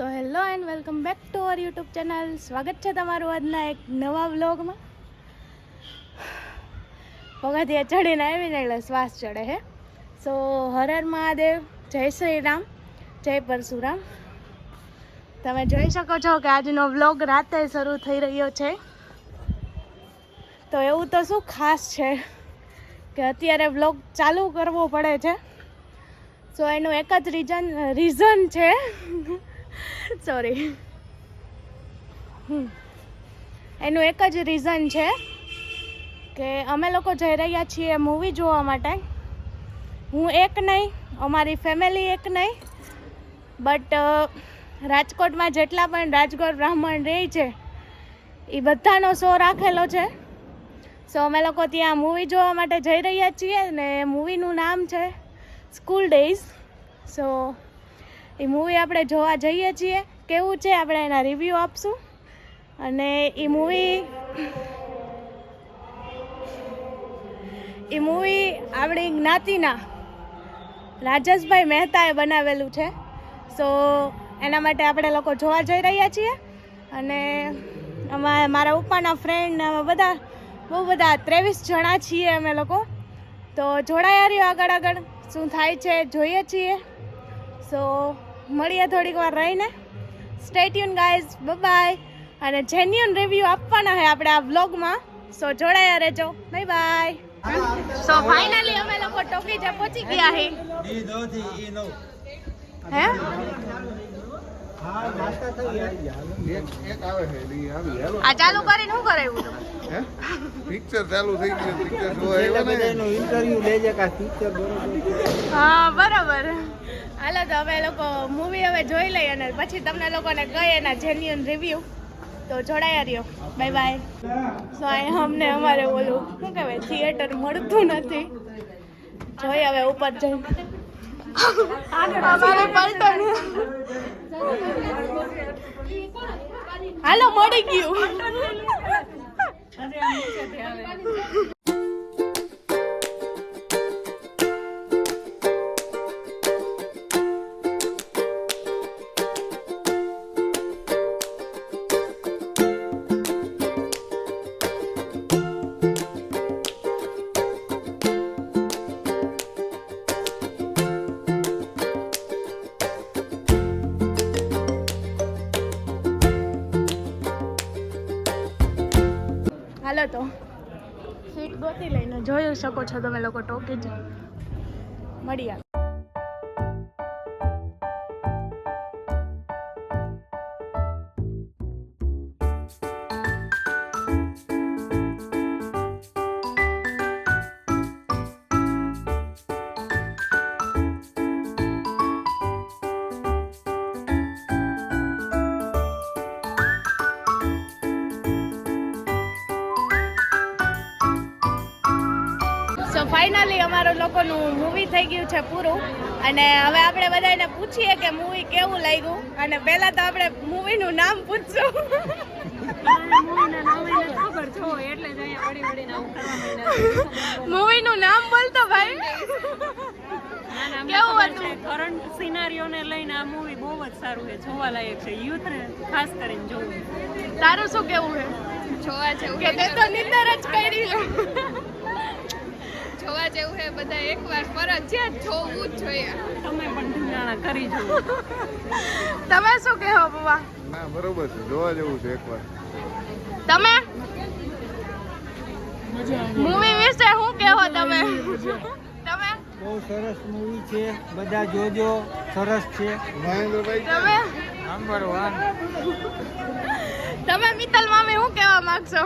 So hello and welcome back to our YouTube channel. સ્વાગત છે તમારું આજના એક નવા વ્લોગમાં. પગથિયા ચડીને આવીને એટલે શ્વાસ ચડે હે. સો હર હર મહાદેવ, જય શ્રી રામ, જય પરશુરામ. તમે જોઈ શકો છો કે આજનો વ્લોગ રાતે શરૂ થઈ રહ્યો છે. તો એવું તો શું ખાસ છે કે અત્યારે વ્લોગ ચાલુ કરવો પડે છે. સો એનું એક જ રીઝન છે સોરી એનું એક જ રીઝન છે કે અમે લોકો જઈ રહ્યા છીએ મૂવી જોવા માટે. હું એક નહીં, અમારી ફેમિલી એક નહીં, બટ રાજકોટમાં જેટલા પણ રાજગોર બ્રાહ્મણ રહે છે એ બધાનો શો રાખેલો છે. સો અમે લોકો ત્યાં મૂવી જોવા માટે જઈ રહ્યા છીએ ને મૂવીનું નામ છે સ્કૂલ ડેઝ. સો એ મૂવી આપણે જોવા જઈએ છીએ. કેવું છે આપણે એના રિવ્યૂ આપશું. અને એ મૂવી આપણી જ્ઞાતિના રાજેશભાઈ મહેતાએ બનાવેલું છે. સો એના માટે આપણે લોકો જોવા જઈ રહ્યા છીએ. અને મારા પપ્પાના ફ્રેન્ડ બધા બહુ બધા 23 જણા છીએ અમે લોકો. તો જોડાયા રહ્યો આગળ શું થાય છે જોઈએ છીએ. સો મળીએ થોડીક વાર રહીને. Stay tune guys, bye. અને જેન્યુઅન રિવ્યૂ આપવાના છે આપણે આ વ્લોગમાં. સો જોડાયા રહેજો. Bye bye. સો ફાઇનલી અમે લોકો ટોકીજે પહોંચી ગયા હે. હે આ ચાલુ કરીને શું કરાવ્યું? પિક્ચર ચાલુ થઈ ગયું. પિક્ચર જોવા ઇન્ટરવ્યુ લેજે કા પિક્ચર બરોબર. હા બરાબર. હાલો તો અમે લોકો મૂવી હવે જોઈ લઈએ અને પછી તમને લોકોને કહીએ એના જેન્યુઅન રિવ્યૂ. તો જોડાયા રહ્યો. Bye bye. સો અમને અમારે ઓલું શું કહેવાય થિયેટર મળતું નથી. જોઈએ હવે ઉપર જઈને. અમારે પલટન હાલો મળી ગયું. હાલો તો સીટ ગોતી લઈને જોઈ શકો છો તમે લોકો ટોકીજ. મળીએ. સો ફાઇનલી અમારું લોકોનું મૂવી થઈ ગયું છે પૂરું. અને હવે આપણે બધાને પૂછીએ કે મૂવી કેવું લાગ્યું. અને પહેલાં તો આપણે મૂવીનું નામ પૂછશું. મૂવીનું નામ બોલતો ભાઈ. કેવું હતું? કરંટ સિનારીઓને લઈને આ મૂવી બહુ જ સારું છે, જોવાલાયક છે. યુથને ખાસ કરીને જોવું. તારું શું કેવું છે? જોવા જેવું કે તે તો નિંદર જ કરી લો. જોવા જેવું છે. બધા એકવાર ફરજિયાત જોવું જ જોઈએ. તમે પણ ધીરાણા કરી જુઓ. તમે શું કહો બુવા? ના બરોબર છે, જોવા જેવું છે એકવાર. તમે મૂવી વિશે શું કહો તમે? તમે બહુ સરસ મૂવી છે, બધા જોજો, સરસ છે. મહેન્દ્રભાઈ તમે નંબર 1. તમે મિત્તલ મામી શું કહેવા માંગશો?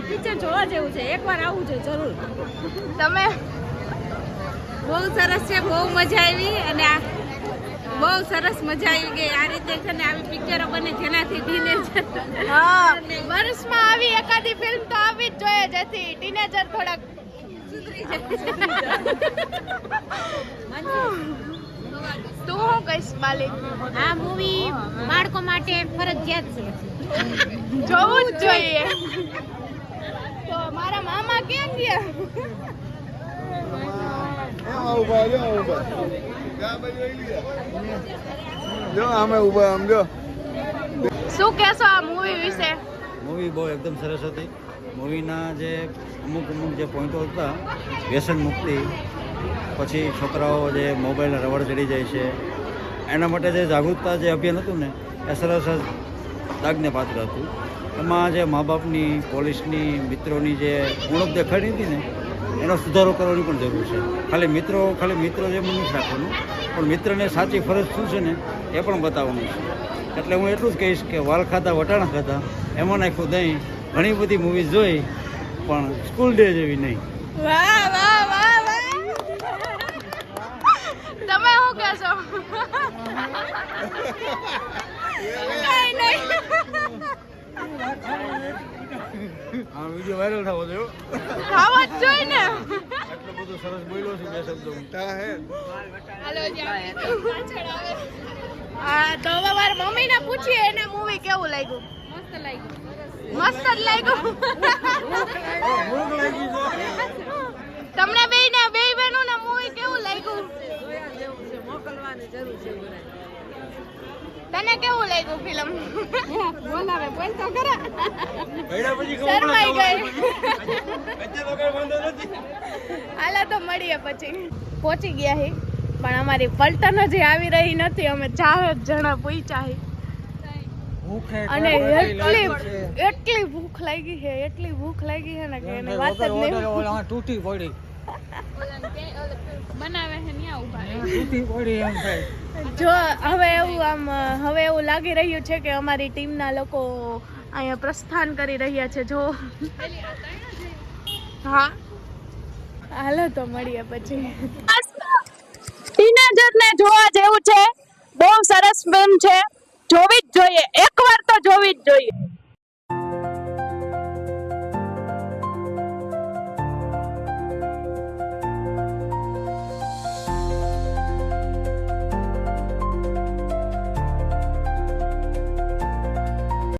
પિક્ચર જોવા જેવું છે, એકવાર આવવું છે જરૂર. તમે બહુ સરસ છે, બહુ મજા આવી. અને બહુ સરસ મજા આવી ગઈ. આ રીતે છે ને આવી પિક્ચરો બને જેનાથી ટીનેજર હા વર્ષમાં આવી એકાદી ફિલ્મ તો આવી જ જોઈએ જેથી ટીનેજર થોડાક સુધરી જાય. તું શું કહીશ બાલી? આ મૂવી બાળકો માટે ફરજિયાત છે, જોવું જ જોઈએ. તો મારા મામા કેમ ગયા? ઉભા જો આમે ઊભા આમ જો. શું કહેશો આ મૂવી વિશે? મૂવી બહુ એકદમ સરસ હતી. મૂવીના જે અમુક જે પોઈન્ટો હતા, વ્યસન મુક્તિ, પછી છોકરાઓ જે મોબાઈલના રવડ ચડી જાય છે એના માટે જે જાગૃતતા જે અભિયાન હતું ને એ સરસ દાગને પાત્ર હતું. એમાં જે મા બાપની, પોલીસની, મિત્રોની જે ઉણપ દેખાડી હતી ને એનો સુધારો કરવાની પણ જરૂર છે. ખાલી મિત્રો જે નથી રાખવાનું, પણ મિત્રને સાચી ફરજ શું છે ને એ પણ બતાવવાનું છે. એટલે હું એટલું જ કહીશ કે વાલ ખાતા વટાણા ખાતા એમાં નાખ્યું દહીં. ઘણી બધી મૂવીઝ જોઈ પણ સ્કૂલ ડે જેવી નહીં. વાહ વાહ વાહ વાહ. તમે શું કહેશો? કઈ નહીં. આ વિડીયો વાયરલ થવો જોઈએ. ખાવા જ જોઈએ ને. એટલું બધું સરસ બોલ્યો છું બે શબ્દો. હા તો હવે મારી મમ્મીને પૂછીએ એને મૂવી કેવું લાગ્યું. મસ્ત જ લાગ્યું. તમને બે બહેનો ને મૂવી કેવું લાગ્યું? તને કેવું લાગ્યું ફિલ્મ? બોલાવે બોલ તો ખરા. શરમાઈ ગઈ. હાલા તો મળીએ પછી. પહોંચી ગયા હી પણ અમારી પલટન હજી આવી રહી નથી. અમે 4 જણા પહોંચ્યા હી અને એટલી ભૂખ લાગી છે, એટલી ભૂખ લાગી છે ને કે એની વાત જ નહીં. તૂટી પડી બનાવે છે ન્યા ઉભા તૂટી પડી એમ થાય. જો હવે એવું લાગી રહ્યું છે કે અમારી ટીમના લોકો અહીંયા પ્રસ્થાન કરી રહ્યા છે. જો હા હાલો તો મળીએ પછી. ટીનેજરને જોવા જેવું છે. બહુ સરસ ફિલ્મ છે, જોવી જ જોઈએ, એકવાર તો જોવી જ જોઈએ.